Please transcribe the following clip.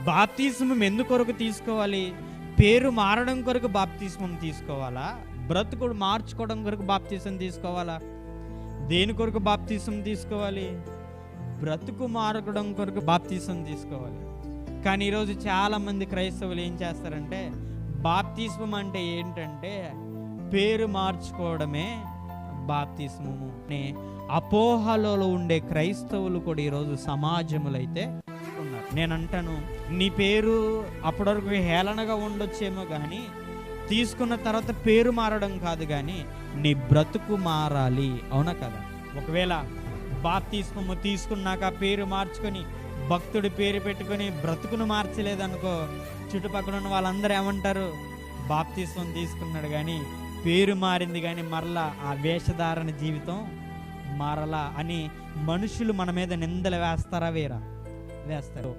బాప్తిస్మం ఎందుకొరకు తీసుకోవాలి? పేరు మారడం కొరకు బాప్తిస్మం తీసుకోవాలా? బ్రతుకుడు మార్చుకోవడం కొరకు బాప్తిసం తీసుకోవాలా? దేని కొరకు బాప్తిసం తీసుకోవాలి? బ్రతుకు మారడం కొరకు బాప్తిసం తీసుకోవాలి. కానీ ఈరోజు చాలామంది క్రైస్తవులు ఏం చేస్తారంటే, బాప్తిస్మం అంటే ఏంటంటే పేరు మార్చుకోవడమే బాప్తిస్మము అనే అపోహలలో ఉండే క్రైస్తవులు కూడా ఈరోజు సమాజములు అయితే ఉన్నారు. నేను అంటాను, నీ పేరు అప్పటి వరకు హేళనగా ఉండొచ్చేమో కానీ తీసుకున్న తర్వాత పేరు మారడం కాదు, కానీ నీ బ్రతుకు మారాలి. అవునా కదా? ఒకవేళ బాప్తిస్మము తీసుకున్నాక పేరు మార్చుకొని భక్తుడి పేరు పెట్టుకొని బ్రతుకును మార్చలేదనుకో, చుట్టుపక్కల ఉన్న వాళ్ళందరూ ఏమంటారు? బాప్తిస్మం తీసుకున్నాడు కానీ పేరు మారింది కానీ మరలా ఆ వేషధారణ జీవితం మారలా అని మనుషులు మన మీద నిందలు వేస్తారా? వేస్తారు.